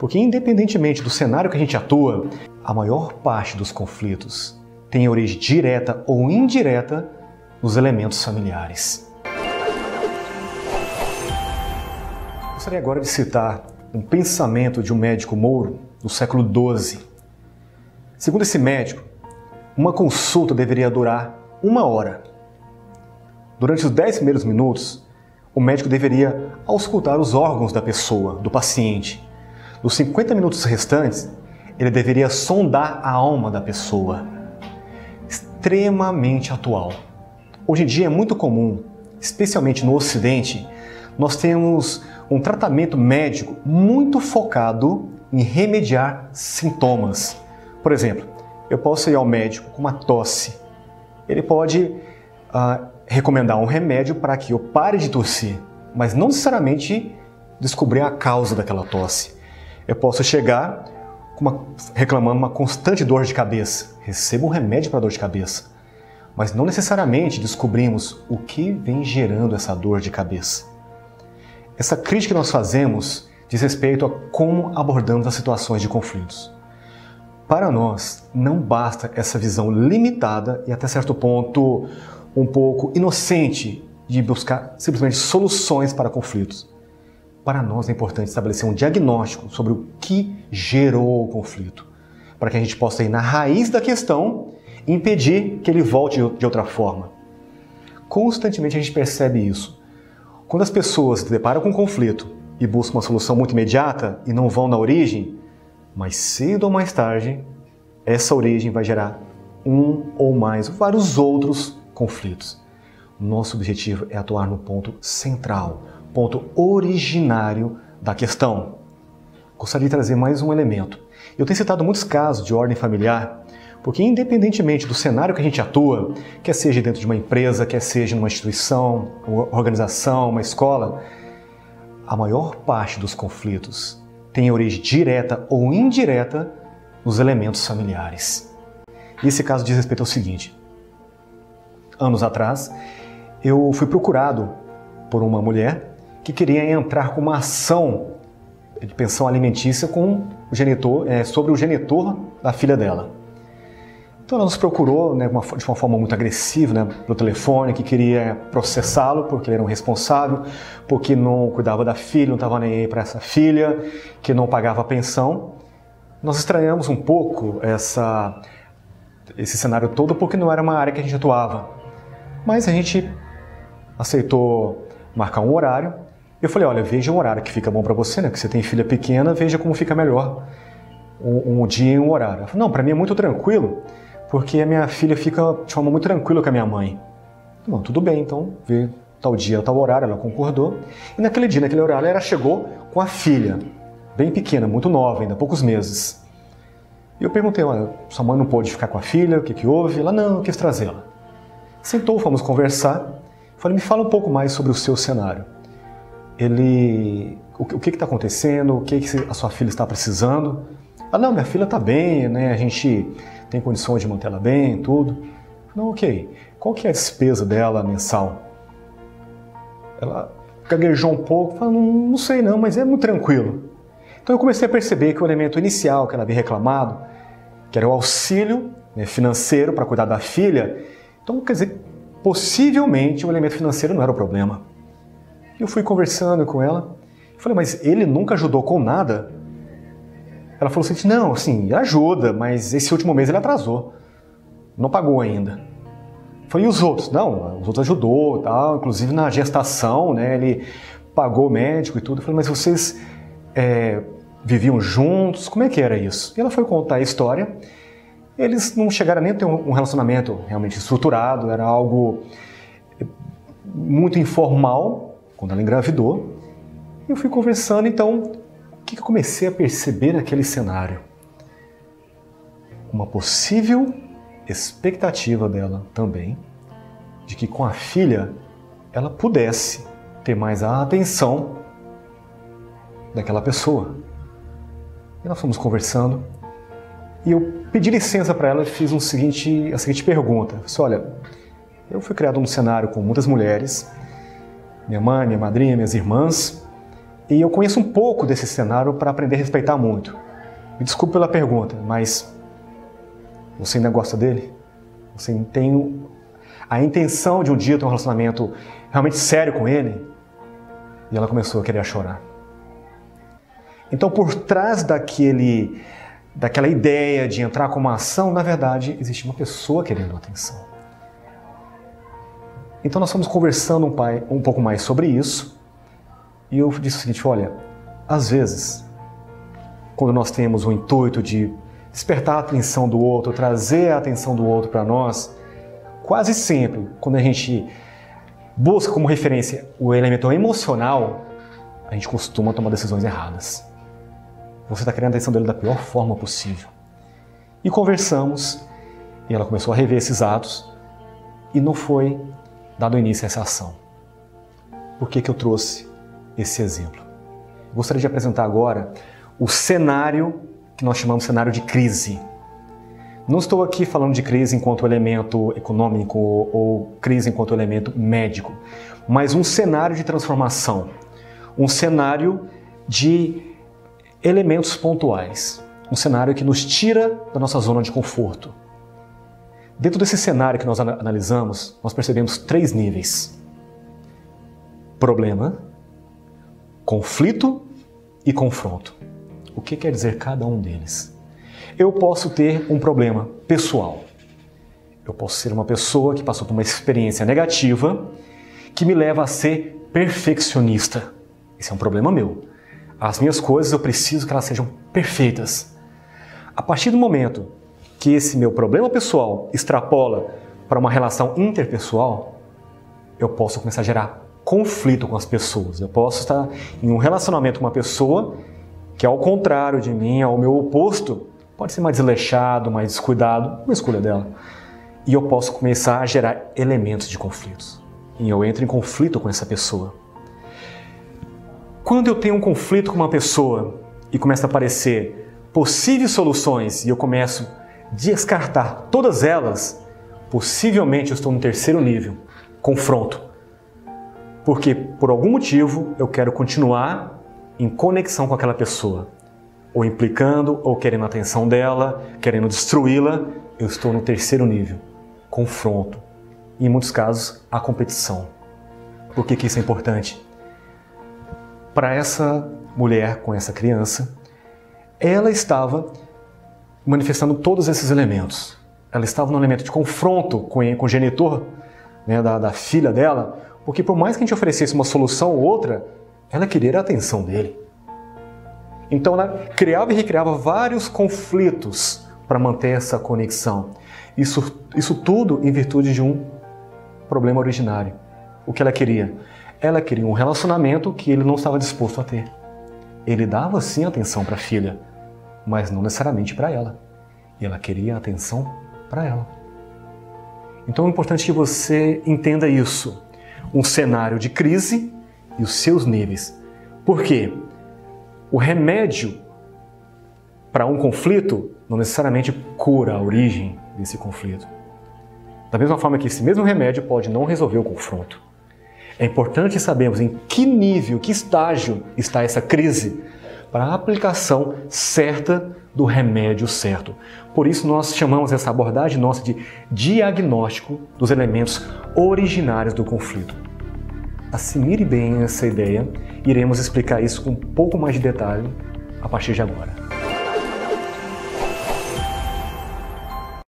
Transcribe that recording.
Porque independentemente do cenário que a gente atua, a maior parte dos conflitos tem origem direta ou indireta nos elementos familiares. Gostaria agora de citar um pensamento de um médico mouro do século XII. Segundo esse médico, uma consulta deveria durar 1 hora. Durante os 10 primeiros minutos, o médico deveria auscultar os órgãos da pessoa, do paciente. Nos 50 minutos restantes, ele deveria sondar a alma da pessoa. Extremamente atual. Hoje em dia é muito comum, especialmente no Ocidente, nós temos um tratamento médico muito focado em remediar sintomas. Por exemplo, eu posso ir ao médico com uma tosse. Ele pode recomendar um remédio para que eu pare de tossir, mas não necessariamente descobrir a causa daquela tosse. Eu posso chegar reclamando uma constante dor de cabeça. Recebo um remédio para dor de cabeça, mas não necessariamente descobrimos o que vem gerando essa dor de cabeça. Essa crítica que nós fazemos diz respeito a como abordamos as situações de conflitos. Para nós, não basta essa visão limitada e até certo ponto um pouco inocente de buscar simplesmente soluções para conflitos. Para nós é importante estabelecer um diagnóstico sobre o que gerou o conflito, para que a gente possa ir na raiz da questão e impedir que ele volte de outra forma. Constantemente a gente percebe isso. Quando as pessoas se deparam com um conflito e buscam uma solução muito imediata e não vão na origem, mais cedo ou mais tarde, essa origem vai gerar um ou mais, vários outros conflitos. Nosso objetivo é atuar no ponto central, ponto originário da questão. Gostaria de trazer mais um elemento. Eu tenho citado muitos casos de ordem familiar, porque independentemente do cenário que a gente atua, quer seja dentro de uma empresa, quer seja numa instituição, uma organização, uma escola, a maior parte dos conflitos tem origem direta ou indireta nos elementos familiares. E esse caso diz respeito ao seguinte. Anos atrás, eu fui procurado por uma mulher que queria entrar com uma ação de pensão alimentícia com o genitor, sobre o genitor da filha dela. Então ela nos procurou, né, de uma forma muito agressiva, né, pelo telefone, que queria processá-lo porque ele era um responsável, porque não cuidava da filha, não estava nem aí para essa filha, que não pagava a pensão. Nós estranhamos um pouco esse cenário todo porque não era uma área que a gente atuava. Mas a gente aceitou marcar um horário. Eu falei, olha, veja um horário que fica bom para você, né, que você tem filha pequena, veja como fica melhor um dia e um horário. Ela falou, não, para mim é muito tranquilo, porque a minha filha fica de forma muito tranquila com a minha mãe. Bom, tudo bem, então vê tal dia, tal horário, ela concordou. E naquele dia, naquele horário, ela chegou com a filha, bem pequena, muito nova ainda, poucos meses. E eu perguntei, olha, sua mãe não pôde ficar com a filha, o que que houve? Ela, não, eu quis trazê-la. Sentou, fomos conversar. Falei, me fala um pouco mais sobre o seu cenário. O que está acontecendo, o que a sua filha está precisando? Ah, não, minha filha está bem, né? A gente tem condições de manter ela bem, tudo. Não, ok. Qual que é a despesa dela mensal? Ela gaguejou um pouco, falou, não sei não, mas é muito tranquilo. Então eu comecei a perceber que o elemento inicial que ela havia reclamado, que era o auxílio, né, financeiro para cuidar da filha, então quer dizer, possivelmente o elemento financeiro não era o problema. Eu fui conversando com ela, falei, mas ele nunca ajudou com nada? Ela falou assim, não, assim, ajuda, mas esse último mês ele atrasou, não pagou ainda. Eu falei, e os outros? Não, os outros ajudou, tal, inclusive na gestação, né, ele pagou o médico e tudo. Eu falei, mas vocês viviam juntos? Como é que era isso? E ela foi contar a história. Eles não chegaram nem a ter um relacionamento realmente estruturado, era algo muito informal quando ela engravidou. E eu fui conversando, então, o que eu comecei a perceber naquele cenário? Uma possível expectativa dela também de que com a filha ela pudesse ter mais a atenção daquela pessoa. E nós fomos conversando e eu pedi licença para ela e fiz a seguinte pergunta. Eu disse, olha, eu fui criado num cenário com muitas mulheres, minha mãe, minha madrinha, minhas irmãs, E eu conheço um pouco desse cenário para aprender a respeitar muito. Me desculpe pela pergunta, mas você ainda gosta dele? Você tem a intenção de um dia ter um relacionamento realmente sério com ele? E ela começou a querer chorar. Então, por trás daquela ideia de entrar com uma ação, na verdade, existe uma pessoa querendo atenção. Então, nós fomos conversando um pouco mais sobre isso. E eu disse o seguinte, olha, às vezes, quando nós temos o intuito de despertar a atenção do outro, trazer a atenção do outro para nós, quase sempre, quando a gente busca como referência o elemento emocional, a gente costuma tomar decisões erradas. Você está querendo a atenção dele da pior forma possível. E conversamos, e ela começou a rever esses atos, e não foi dado início a essa ação. Por que eu trouxe esse exemplo? Eu gostaria de apresentar agora o cenário que nós chamamos de cenário de crise. Não estou aqui falando de crise enquanto elemento econômico ou crise enquanto elemento médico, mas um cenário de transformação, um cenário de elementos pontuais, um cenário que nos tira da nossa zona de conforto. Dentro desse cenário que nós analisamos, nós percebemos 3 níveis: problema, conflito e confronto. O que quer dizer cada um deles? Eu posso ter um problema pessoal. Eu posso ser uma pessoa que passou por uma experiência negativa que me leva a ser perfeccionista. Esse é um problema meu. As minhas coisas eu preciso que elas sejam perfeitas. A partir do momento que esse meu problema pessoal extrapola para uma relação interpessoal, eu posso começar a gerar conflito com as pessoas. Eu posso estar em um relacionamento com uma pessoa que, ao contrário de mim, ao meu oposto, pode ser mais desleixado, mais descuidado, uma escolha dela. E eu posso começar a gerar elementos de conflitos. E eu entro em conflito com essa pessoa. Quando eu tenho um conflito com uma pessoa e começa a aparecer possíveis soluções e eu começo a descartar todas elas, possivelmente eu estou no 3º nível, confronto. Porque por algum motivo eu quero continuar em conexão com aquela pessoa, ou implicando, ou querendo a atenção dela, querendo destruí-la, eu estou no 3º nível, confronto. E em muitos casos, a competição. Por que isso é importante? Para essa mulher com essa criança, ela estava manifestando todos esses elementos. Ela estava no elemento de confronto com o genitor, né, da filha dela, porque por mais que a gente oferecesse uma solução ou outra, ela queria a atenção dele. Então ela criava e recriava vários conflitos para manter essa conexão. Isso tudo em virtude de um problema originário. O que ela queria? Ela queria um relacionamento que ele não estava disposto a ter. Ele dava sim atenção para a filha, mas não necessariamente para ela. E ela queria atenção para ela. Então é importante que você entenda isso. Um cenário de crise e os seus níveis. Por quê? O remédio para um conflito não necessariamente cura a origem desse conflito. Da mesma forma que esse mesmo remédio pode não resolver o confronto. É importante sabermos em que nível, que estágio está essa crise para a aplicação certa do remédio certo. Por isso nós chamamos essa abordagem nossa de diagnóstico dos elementos originários do conflito. Assimile bem essa ideia, iremos explicar isso com um pouco mais de detalhe a partir de agora.